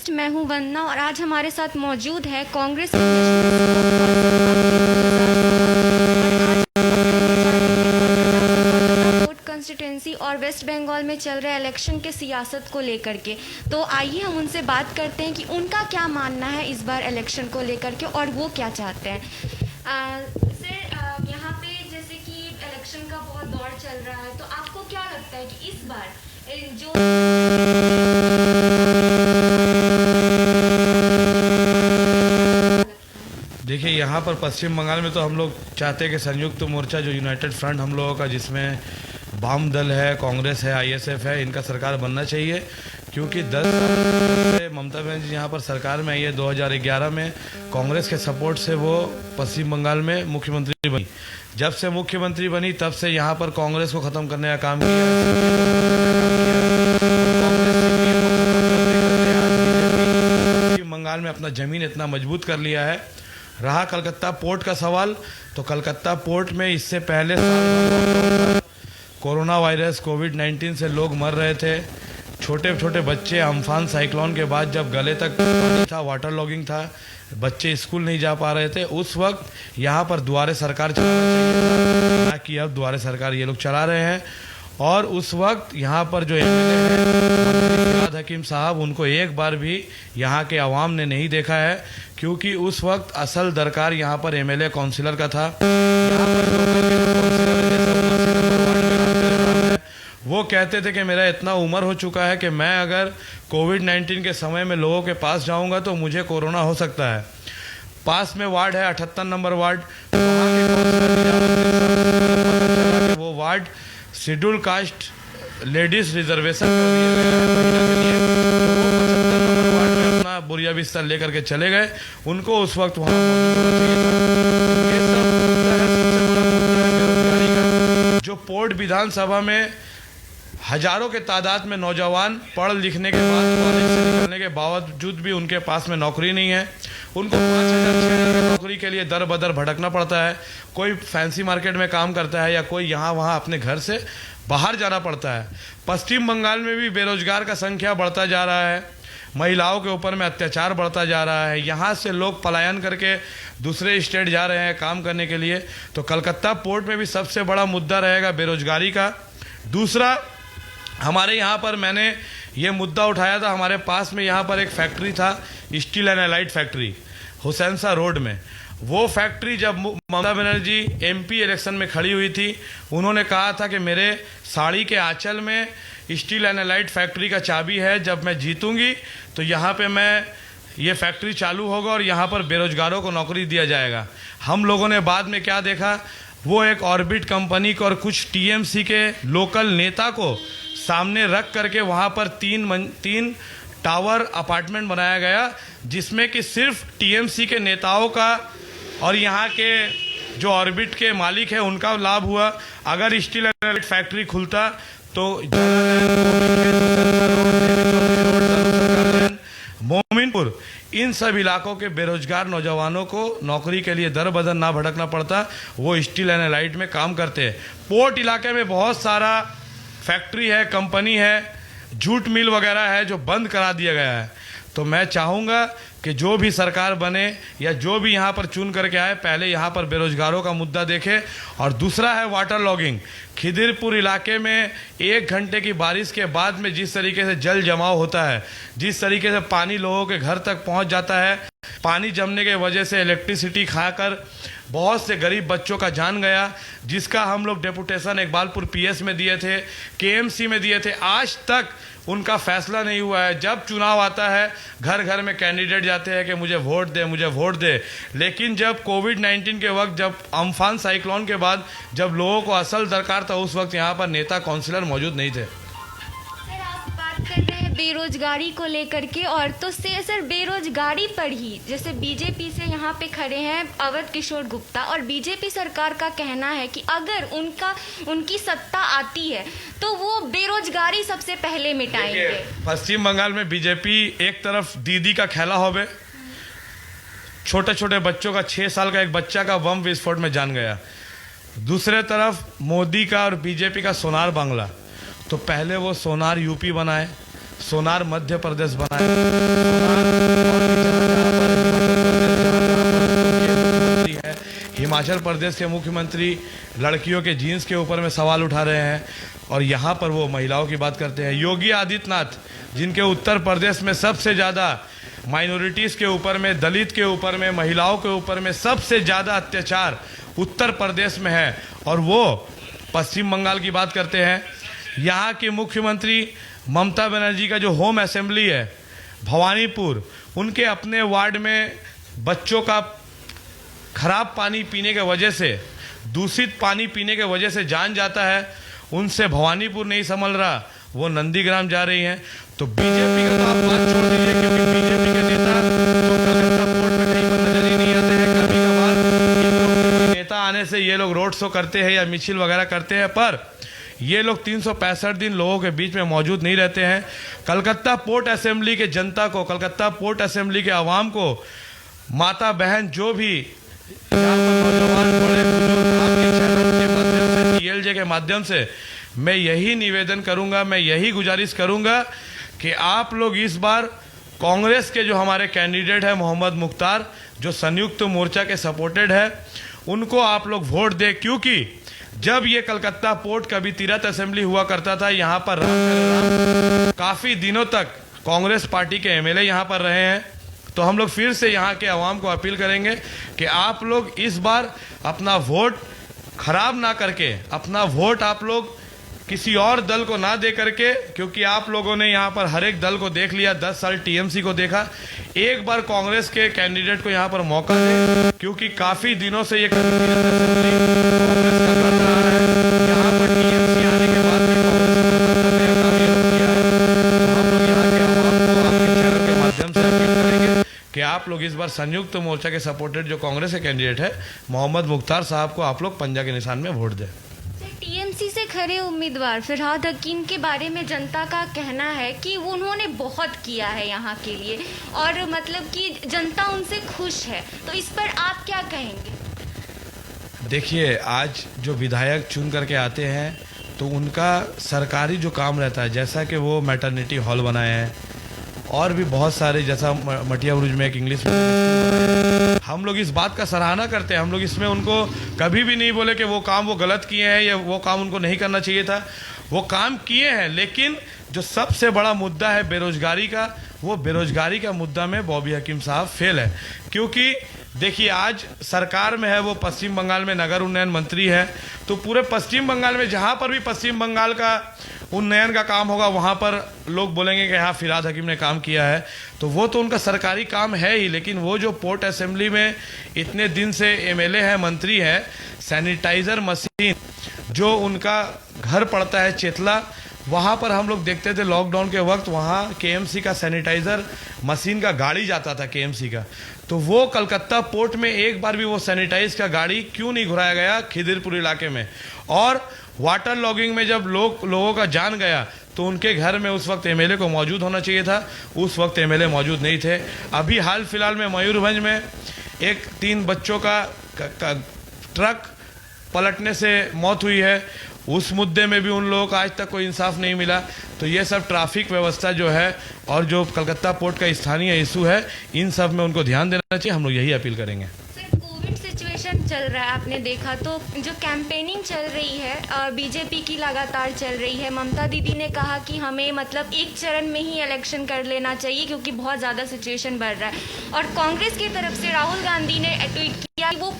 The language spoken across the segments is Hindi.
जर्नलिस्ट मैं हूं वंदना और आज हमारे साथ मौजूद है कांग्रेस कंस्टिट्यूंसी और वेस्ट बंगाल में चल रहे इलेक्शन के सियासत को लेकर के। तो आइए हम उनसे बात करते हैं कि उनका क्या मानना है इस बार इलेक्शन को लेकर के और वो क्या चाहते हैं। सर, यहाँ पे जैसे कि इलेक्शन का बहुत दौर चल रहा है, तो आपको क्या लगता है कि इस बार जो देखिए, यहाँ पर पश्चिम बंगाल में तो हम लोग चाहते हैं कि संयुक्त मोर्चा जो यूनाइटेड फ्रंट हम लोगों का, जिसमें वाम दल है, कांग्रेस है, आईएसएफ है, इनका सरकार बनना चाहिए। क्योंकि 10 साल से ममता बनर्जी यहाँ पर सरकार में आई है। 2011 में कांग्रेस के सपोर्ट से वो पश्चिम बंगाल में मुख्यमंत्री बनी। जब से मुख्यमंत्री बनी तब से यहाँ पर कांग्रेस को ख़त्म करने का काम किया। पश्चिम बंगाल में अपना ज़मीन इतना मजबूत कर लिया है। रहा कलकत्ता पोर्ट का सवाल, तो कलकत्ता पोर्ट में इससे पहले कोरोना वायरस कोविड-19 से लोग मर रहे थे। छोटे छोटे बच्चे अम्फान साइक्लोन के बाद जब गले तक पानी था, वाटर लॉगिंग था, बच्चे स्कूल नहीं जा पा रहे थे। उस वक्त यहाँ पर दुआरे सरकार चला, कि अब दुआरे सरकार ये लोग चला रहे हैं। और उस वक्त यहाँ पर जो एमएलए हैं हकीम साहब, उनको एक बार भी यहाँ के अवाम ने नहीं देखा है। क्योंकि उस वक्त असल दरकार यहाँ पर एमएलए काउंसिलर का था। वो कहते थे कि मेरा इतना उम्र हो चुका है कि मैं अगर कोविड-19 के समय में लोगों के पास जाऊंगा तो मुझे कोरोना हो सकता है। पास में वार्ड है 78 नंबर वार्ड, वो ward schedule caste ladies reservation अपना बोरिया बिस्तर लेकर के चले गए। उनको उस वक्त वहाँ जो पोर्ट विधानसभा में हजारों के तादाद में नौजवान पढ़ लिखने के बाद, कॉलेज से निकलने के बावजूद भी उनके पास में नौकरी नहीं है। उनको 5,000-6,000 की नौकरी के लिए दर बदर भटकना पड़ता है। कोई फैंसी मार्केट में काम करता है या कोई यहाँ वहाँ अपने घर से बाहर जाना पड़ता है। पश्चिम बंगाल में भी बेरोजगार का संख्या बढ़ता जा रहा है। महिलाओं के ऊपर में अत्याचार बढ़ता जा रहा है। यहाँ से लोग पलायन करके दूसरे स्टेट जा रहे हैं काम करने के लिए। तो कलकत्ता पोर्ट में भी सबसे बड़ा मुद्दा रहेगा बेरोजगारी का। दूसरा, हमारे यहाँ पर मैंने ये मुद्दा उठाया था। हमारे पास में यहाँ पर एक फैक्ट्री था, स्टील एंड एलाइड फैक्ट्री, हुसैनसा रोड में। वो फैक्ट्री जब ममता बनर्जी एमपी इलेक्शन में खड़ी हुई थी, उन्होंने कहा था कि मेरे साड़ी के आंचल में स्टील एंड एलाइड फैक्ट्री का चाबी है। जब मैं जीतूंगी तो यहाँ पे मैं ये फैक्ट्री चालू होगा और यहाँ पर बेरोजगारों को नौकरी दिया जाएगा। हम लोगों ने बाद में क्या देखा, वो एक ऑर्बिट कंपनी को और कुछ टीएमसी के लोकल नेता को सामने रख करके वहाँ पर तीन टावर अपार्टमेंट बनाया गया, जिसमें कि सिर्फ टीएमसी के नेताओं का और यहाँ के जो ऑर्बिट के मालिक है उनका लाभ हुआ। अगर स्टील एंड फैक्ट्री खुलता तो मोमिनपुर, इन सब इलाकों के बेरोजगार नौजवानों को नौकरी के लिए दर बदर ना भटकना पड़ता। वो स्टील एंड एलाइड में काम करते हैं। पोर्ट इलाके में बहुत सारा फैक्ट्री है, कंपनी है, जूट मिल वगैरह है जो बंद करा दिया गया है। तो मैं चाहूँगा कि जो भी सरकार बने या जो भी यहाँ पर चुन करके आए, पहले यहाँ पर बेरोजगारों का मुद्दा देखे। और दूसरा है वाटर लॉगिंग। खिदिरपुर इलाके में 1 घंटे की बारिश के बाद में जिस तरीके से जल जमाव होता है, जिस तरीके से पानी लोगों के घर तक पहुँच जाता है, पानी जमने के वजह से इलेक्ट्रिसिटी खाकर बहुत से गरीब बच्चों का जान गया, जिसका हम लोग डेपुटेशन इकबालपुर पीएस में दिए थे, केएमसी में दिए थे। आज तक उनका फैसला नहीं हुआ है। जब चुनाव आता है, घर घर में कैंडिडेट जाते हैं कि मुझे वोट दे, मुझे वोट दे। लेकिन जब कोविड-19 के वक्त, जब अम्फान साइक्लोन के बाद, जब लोगों को असल दरकार था, उस वक्त यहाँ पर नेता काउंसिलर मौजूद नहीं थे। सर, आप बात कर रहे हैं बेरोजगारी को लेकर के, और तो से सर बेरोजगारी पर ही जैसे बीजेपी से यहाँ पे खड़े हैं अवध किशोर गुप्ता, और बीजेपी सरकार का कहना है कि अगर उनकी सत्ता आती है तो वो बेरोजगारी सबसे पहले मिटाएंगे। पश्चिम बंगाल में बीजेपी एक तरफ दीदी का खेला होवे, छोटे छोटे बच्चों का 6 साल का एक बच्चा का बम विस्फोट में जान गया। दूसरे तरफ मोदी का और बीजेपी का सोनार बांग्ला। तो पहले वो सोनार यूपी बनाए, सोनार मध्य प्रदेश बनाया। सोनार और भी जगह है। हिमाचल प्रदेश के मुख्यमंत्री लड़कियों के जीन्स के ऊपर में सवाल उठा रहे हैं और यहाँ पर वो महिलाओं की बात करते हैं। योगी आदित्यनाथ, जिनके उत्तर प्रदेश में सबसे ज़्यादा माइनॉरिटीज़ के ऊपर में, दलित के ऊपर में, महिलाओं के ऊपर में सबसे ज़्यादा अत्याचार उत्तर प्रदेश में है, और वो पश्चिम बंगाल की बात करते हैं। यहाँ की मुख्यमंत्री ममता बनर्जी का जो होम असेंबली है भवानीपुर, उनके अपने वार्ड में बच्चों का खराब पानी पीने के वजह से, दूषित पानी पीने के वजह से जान जाता है। उनसे भवानीपुर नहीं संभल रहा, वो नंदीग्राम जा रही हैं। तो बीजेपी का तो आप बात छोड़ दीजिए, क्योंकि बीजेपी के नेता तो कलकत्ता पोर्ट में कहीं पर नजर ही नहीं आते हैं। कभी कभार नेता आने से ये लोग रोड शो करते हैं या मिছিল वगैरह करते हैं, पर ये लोग 365 दिन लोगों के बीच में मौजूद नहीं रहते हैं। कलकत्ता पोर्ट असेंबली के जनता को, कलकत्ता पोर्ट असेंबली के आवाम को, माता बहन जो भी नौजवान बड़े बुजुर्ग आपके चैनल के माध्यम से, TLJ के माध्यम से मैं यही निवेदन करूंगा, मैं यही गुजारिश करूंगा कि आप लोग इस बार कांग्रेस के जो हमारे कैंडिडेट है मोहम्मद मुख्तार, जो संयुक्त मोर्चा के सपोर्टेड है, उनको आप लोग वोट दें। क्योंकि जब ये कलकत्ता पोर्ट कभी तीरथ असेंबली हुआ करता था, यहाँ पर राम काफी दिनों तक कांग्रेस पार्टी के MLA यहाँ पर रहे हैं। तो हम लोग फिर से यहाँ के आवाम को अपील करेंगे कि आप लोग इस बार अपना वोट खराब ना करके, अपना वोट आप लोग किसी और दल को ना दे करके, क्योंकि आप लोगों ने यहाँ पर हर एक दल को देख लिया, 10 साल TMC को देखा, एक बार कांग्रेस के कैंडिडेट को यहाँ पर मौका दे, क्योंकि काफी दिनों से ये कांग्रेस का लड़ रहा है। यहाँ पर TMC आने के बाद भी कांग्रेस का किया है। तो हम लोग यहाँ के आवाम को आपके चैनल के माध्यम से अपील करेंगे कि आप लोग इस बार संयुक्त मोर्चा के सपोर्टेड जो कांग्रेस के कैंडिडेट है मोहम्मद मुख्तार साहब को आप लोग पंजा के निशान में वोट दें। TMC से खड़े उम्मीदवार फिरहाद हकीम के बारे में जनता का कहना है कि उन्होंने बहुत किया है यहाँ के लिए, और मतलब कि जनता उनसे खुश है। तो इस पर आप क्या कहेंगे? देखिए, आज जो विधायक चुन करके आते हैं तो उनका सरकारी जो काम रहता है, जैसा कि वो मैटरनिटी हॉल बनाए हैं और भी बहुत सारे, जैसा मटिया बुरुज में एक इंग्लिश हम लोग इस बात का सराहना करते हैं। हम लोग इसमें उनको कभी भी नहीं बोले कि वो काम वो गलत किए हैं या वो काम उनको नहीं करना चाहिए था, वो काम किए हैं। लेकिन जो सबसे बड़ा मुद्दा है बेरोजगारी का, वो बेरोजगारी का मुद्दा में बॉबी हकीम साहब फेल है। क्योंकि देखिए, आज सरकार में है, वो पश्चिम बंगाल में नगर उन्नयन मंत्री है, तो पूरे पश्चिम बंगाल में जहाँ पर भी पश्चिम बंगाल का उन्नयन का काम होगा वहाँ पर लोग बोलेंगे कि हाँ फिरहाद हकीम ने काम किया है। तो वो तो उनका सरकारी काम है ही, लेकिन वो जो पोर्ट असेंबली में इतने दिन से MLA है, मंत्री है, सैनिटाइजर मशीन जो उनका घर पड़ता है चेतला, वहाँ पर हम लोग देखते थे लॉकडाउन के वक्त, वहाँ KMC का सैनिटाइजर मशीन का गाड़ी जाता था KMC का। तो वो कलकत्ता पोर्ट में एक बार भी वो सैनिटाइज का गाड़ी क्यों नहीं घुराया गया खिदिरपुर इलाके में? और वाटर लॉगिंग में जब लोगों का जान गया तो उनके घर में उस वक्त MLA को मौजूद होना चाहिए था, उस वक्त MLA मौजूद नहीं थे। अभी हाल फिलहाल में मयूरभंज में एक 3 बच्चों का ट्रक पलटने से मौत हुई है, उस मुद्दे में भी उन लोगों को आज तक कोई इंसाफ नहीं मिला। तो ये सब ट्रैफिक व्यवस्था जो है और जो कलकत्ता पोर्ट का स्थानीय इशू है, इन सब में उनको ध्यान देना चाहिए। हम लोग यही अपील करेंगे। कोविड सिचुएशन चल रहा है, आपने देखा तो जो कैंपेनिंग चल रही है बीजेपी की लगातार चल रही है। ममता दीदी ने कहा कि हमें मतलब एक चरण में ही इलेक्शन कर लेना चाहिए क्योंकि बहुत ज़्यादा सिचुएशन बढ़ रहा है। और कांग्रेस की तरफ से राहुल गांधी ने ट्वीट किया कि वो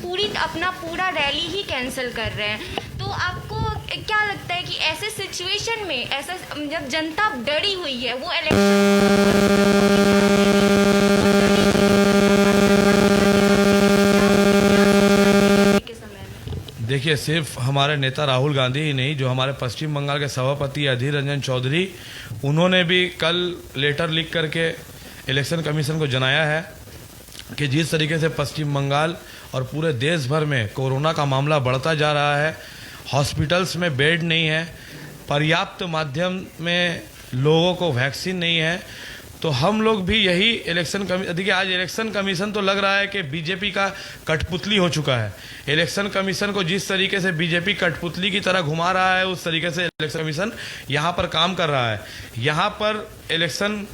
अपना पूरा रैली ही कैंसिल कर रहे हैं। तो आपको क्या लगता है कि ऐसे सिचुएशन में, ऐसा जब जनता डरी हुई है, वो देखिए, सिर्फ हमारे नेता राहुल गांधी ही नहीं, जो हमारे पश्चिम बंगाल के सभापति अधीर रंजन चौधरी, उन्होंने भी कल लेटर लिख करके इलेक्शन कमीशन को जनाया है कि जिस तरीके से पश्चिम बंगाल और पूरे देश भर में कोरोना का मामला बढ़ता जा रहा है, हॉस्पिटल्स में बेड नहीं है, पर्याप्त माध्यम में लोगों को वैक्सीन नहीं है, तो हम लोग भी यही देखिए आज इलेक्शन कमीशन तो लग रहा है कि बीजेपी का कठपुतली हो चुका है। इलेक्शन कमीशन को जिस तरीके से बीजेपी कठपुतली की तरह घुमा रहा है, उस तरीके से इलेक्शन कमीशन यहाँ पर काम कर रहा है। यहाँ पर इलेक्शन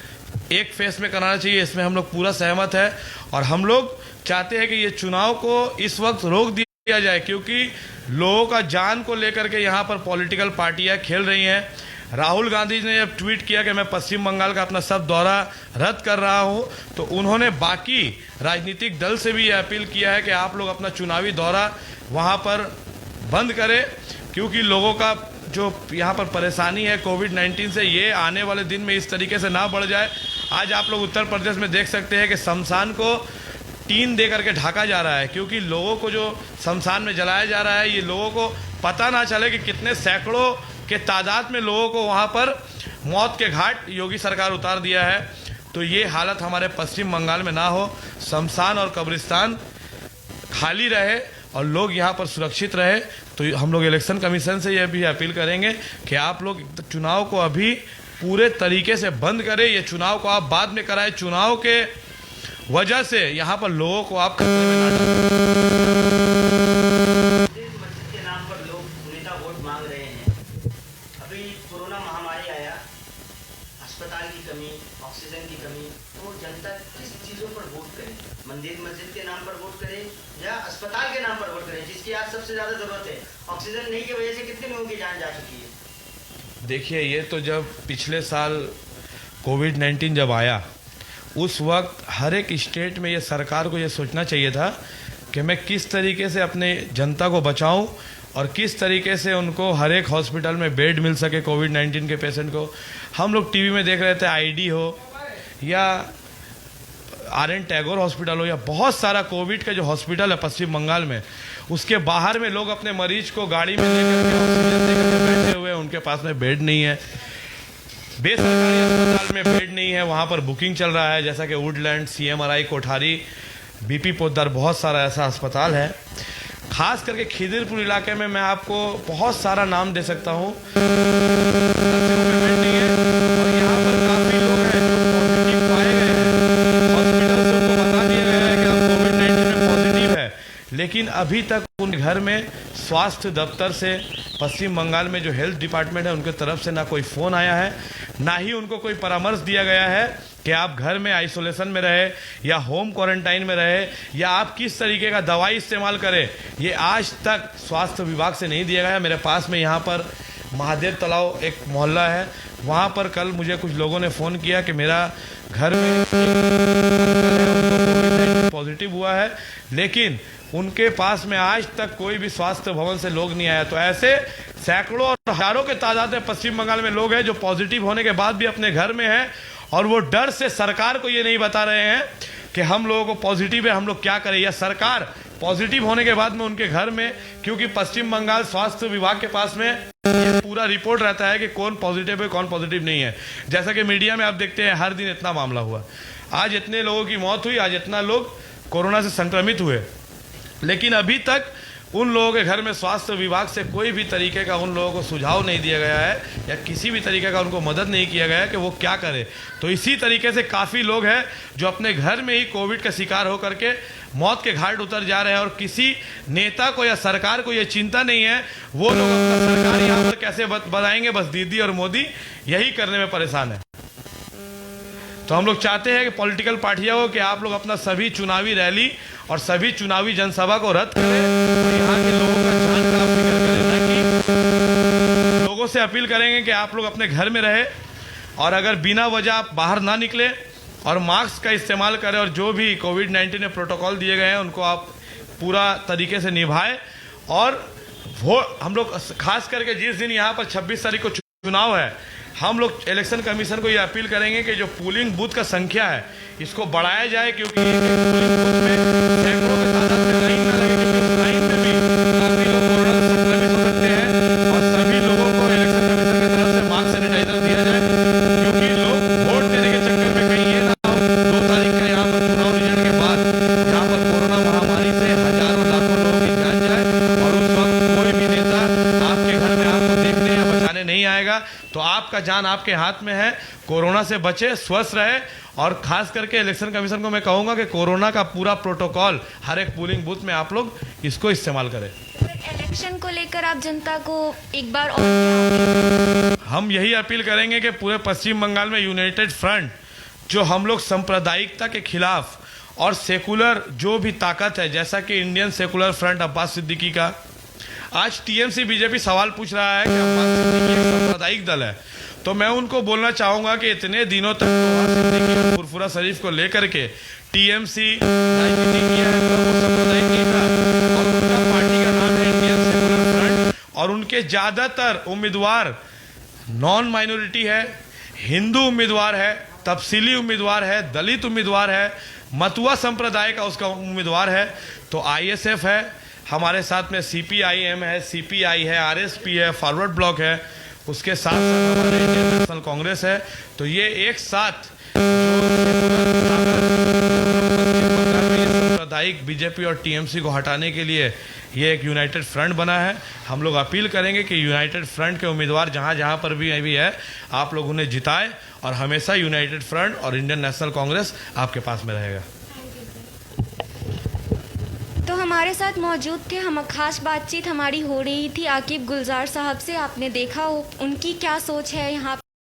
एक फेस में कराना चाहिए, इसमें हम लोग पूरा सहमत है। और हम लोग चाहते हैं कि ये चुनाव को इस वक्त रोक दिया जाए, क्योंकि लोगों का जान को लेकर के यहाँ पर पॉलिटिकल पार्टियां खेल रही हैं। राहुल गांधी ने जब ट्वीट किया कि मैं पश्चिम बंगाल का अपना सब दौरा रद्द कर रहा हूं, तो उन्होंने बाकी राजनीतिक दल से भी यह अपील किया है कि आप लोग अपना चुनावी दौरा वहां पर बंद करें, क्योंकि लोगों का जो यहाँ पर परेशानी है कोविड-19 से, ये आने वाले दिन में इस तरीके से ना बढ़ जाए। आज आप लोग उत्तर प्रदेश में देख सकते हैं कि शमशान को टीन दे करके ढका जा रहा है, क्योंकि लोगों को जो शमशान में जलाया जा रहा है, ये लोगों को पता ना चले कि कितने सैकड़ों के तादाद में लोगों को वहाँ पर मौत के घाट योगी सरकार उतार दिया है। तो ये हालत हमारे पश्चिम बंगाल में ना हो, शमशान और कब्रिस्तान खाली रहे और लोग यहाँ पर सुरक्षित रहे। तो हम लोग इलेक्शन कमीशन से यह भी अपील करेंगे कि आप लोग चुनाव को अभी पूरे तरीके से बंद करें। ये चुनाव को आप बाद में कराएं, चुनाव के वजह से यहाँ पर लोगों को आप खतरे में ना डालें। मस्जिद के नाम पर लोग नेता वोट मांग रहे हैं। अभी कोरोना महामारी आया, अस्पताल की कमी, ऑक्सीजन की कमी, तो जनता किस चीज़ों पर वोट करे? मंदिर मस्जिद के नाम पर वोट करे या अस्पताल के नाम पर वोट करे, जिसकी आज सबसे ज़्यादा ज़रूरत है? ऑक्सीजन नहीं की वजह से कितने लोगों की जान जा चुकी है। देखिए, ये तो जब पिछले साल कोविड-19 जब आया, उस वक्त हर एक स्टेट में ये सरकार को ये सोचना चाहिए था कि मैं किस तरीके से अपने जनता को बचाऊं और किस तरीके से उनको हर एक हॉस्पिटल में बेड मिल सके कोविड-19 के पेशेंट को। हम लोग टीवी में देख रहे थे, आईडी हो या आर.एन. टैगोर हॉस्पिटल हो या बहुत सारा कोविड का जो हॉस्पिटल है पश्चिम बंगाल में, उसके बाहर में लोग अपने मरीज को गाड़ी में लेकर के ऑक्सीजन देकर के बैठे हुए, उनके पास में बेड नहीं है। बेसरकारी अस्पताल में बेड नहीं है, वहाँ पर बुकिंग चल रहा है, जैसा कि Woodland, CMRI, Kothari, BP Poddar, बहुत सारा ऐसा अस्पताल है। खास करके खिदिरपुर इलाके में मैं आपको बहुत सारा नाम दे सकता हूँ, बेड नहीं है। और यहाँ पर काफी लोग हैं जो पॉजिटिव पाए गए हैं, हॉस्पिटल से उनको बता दिया गया है कि आप कोविड-19 में पॉजिटिव है, लेकिन अभी तक उन घर में स्वास्थ्य दफ्तर से पश्चिम बंगाल में जो हेल्थ डिपार्टमेंट है उनके तरफ से ना कोई फ़ोन आया है, ना ही उनको कोई परामर्श दिया गया है कि आप घर में आइसोलेशन में रहे या होम क्वारंटाइन में रहे या आप किस तरीके का दवाई इस्तेमाल करें। ये आज तक स्वास्थ्य विभाग से नहीं दिया गया। मेरे पास में यहाँ पर महादेव तालाब एक मोहल्ला है, वहाँ पर कल मुझे कुछ लोगों ने फ़ोन किया कि मेरा घर में पॉजिटिव हुआ है, लेकिन उनके पास में आज तक कोई भी स्वास्थ्य भवन से लोग नहीं आया। तो ऐसे सैकड़ों और हजारों के तादाद में पश्चिम बंगाल में लोग हैं जो पॉजिटिव होने के बाद भी अपने घर में हैं और वो डर से सरकार को ये नहीं बता रहे हैं कि हम लोगों को पॉजिटिव है, हम लोग क्या करें, या सरकार पॉजिटिव होने के बाद में उनके घर में, क्योंकि पश्चिम बंगाल स्वास्थ्य विभाग के पास में ये पूरा रिपोर्ट रहता है कि कौन पॉजिटिव है कौन पॉजिटिव नहीं है। जैसा कि मीडिया में आप देखते हैं हर दिन इतना मामला हुआ, आज इतने लोगों की मौत हुई, आज इतना लोग कोरोना से संक्रमित हुए, लेकिन अभी तक उन लोगों के घर में स्वास्थ्य विभाग से कोई भी तरीके का उन लोगों को सुझाव नहीं दिया गया है या किसी भी तरीके का उनको मदद नहीं किया गया है कि वो क्या करें। तो इसी तरीके से काफ़ी लोग हैं जो अपने घर में ही कोविड का शिकार होकर के मौत के घाट उतर जा रहे हैं और किसी नेता को या सरकार को ये चिंता नहीं है, वो लोग अपना सरकार यहाँ पर कैसे बनाएंगे, बस दीदी और मोदी यही करने में परेशान है। तो हम लोग चाहते हैं कि पॉलिटिकल पार्टियों को कि आप लोग अपना सभी चुनावी रैली और सभी चुनावी जनसभा को रद्द करें और यहाँ के लोगों का जान का आप फिक्र करें, ना कि लोगों से अपील करेंगे कि आप लोग अपने घर में रहे और अगर बिना वजह आप बाहर ना निकले और मास्क का इस्तेमाल करें और जो भी कोविड-19 में प्रोटोकॉल दिए गए हैं उनको आप पूरा तरीके से निभाएं। और वो हम लोग खास करके जिस दिन यहाँ पर 26 तारीख को चुनाव है, हम लोग इलेक्शन कमीशन को ये अपील करेंगे कि जो पोलिंग बूथ का संख्या है इसको बढ़ाया जाए, क्योंकि पोलिंग बूथ में सैकड़ों के तादाद में लाइन ना लगे, क्योंकि उस लाइन में भी काफी लोग कोरोना से संक्रमित हो सकते हैं। और सभी लोगों को इलेक्शन कमीशन की तरफ से मास्क सैनिटाइजर दिया जाए, क्योंकि लोग वोट देने के चक्कर में कहीं ये ना हो 2 तारीख का यहाँ पर चुनाव रिजल्ट के बाद यहाँ पर कोरोना महामारी से हजारों लाखों लोगों की जान जाए और उस वक्त कोई भी नेता आपके घर में आपको देखने या बचाने नहीं आएगा। तो आपका आपका जान आपके हाथ में है। कोरोना से बचे, स्वस्थ रहे, और खास करके इलेक्शन कमीशन को मैं कहूंगा कि कोरोना का पूरा प्रोटोकॉल हर एक पोलिंग बूथ में आप लोग इसको इस्तेमाल करें। इलेक्शन को लेकर आप जनता को एक बार और हम यही अपील करेंगे कि पूरे पश्चिम बंगाल में यूनाइटेड फ्रंट, जो हम लोग सांप्रदायिकता के खिलाफ और सेकुलर जो भी ताकत है, जैसा कि Indian secular front Abbas Siddiqui का, आज टीएमसी बीजेपी सवाल पूछ रहा है कि अब्बास सिद्दीकी एक सांप्रदायिक दल है, तो मैं उनको बोलना चाहूंगा कि इतने दिनों तक अब्बास सिद्दीकी और फुरफुरा शरीफ को लेकर के टीएमसी राजनीति किया है, तो वो सांप्रदायिक नहीं था, और उनका पार्टी का नाम है इंडियन सेकुलर फ्रंट, और उनके ज्यादातर उम्मीदवार नॉन माइनॉरिटी है, हिंदू उम्मीदवार है, तफसीली उम्मीदवार है, दलित उम्मीदवार है, मतुआ संप्रदाय का उसका उम्मीदवार है। तो आईएसएफ है, हमारे साथ में सीपीआईएम है, सीपीआई है, आरएसपी है, फॉरवर्ड ब्लॉक है, उसके साथ साथ हमारे इंडियन नेशनल कांग्रेस है। तो ये एक साथ सांप्रदायिक बीजेपी और टीएमसी को हटाने के लिए ये एक यूनाइटेड फ्रंट बना है। हम लोग अपील करेंगे कि यूनाइटेड फ्रंट के उम्मीदवार जहां जहां पर भी है, आप लोग उन्हें जिताएं, और हमेशा यूनाइटेड फ्रंट और इंडियन नेशनल कांग्रेस आपके पास में रहेगा। तो हमारे साथ मौजूद थे, हम खास बातचीत हमारी हो रही थी आकिब गुलजार साहब से। आपने देखा उनकी क्या सोच है यहाँ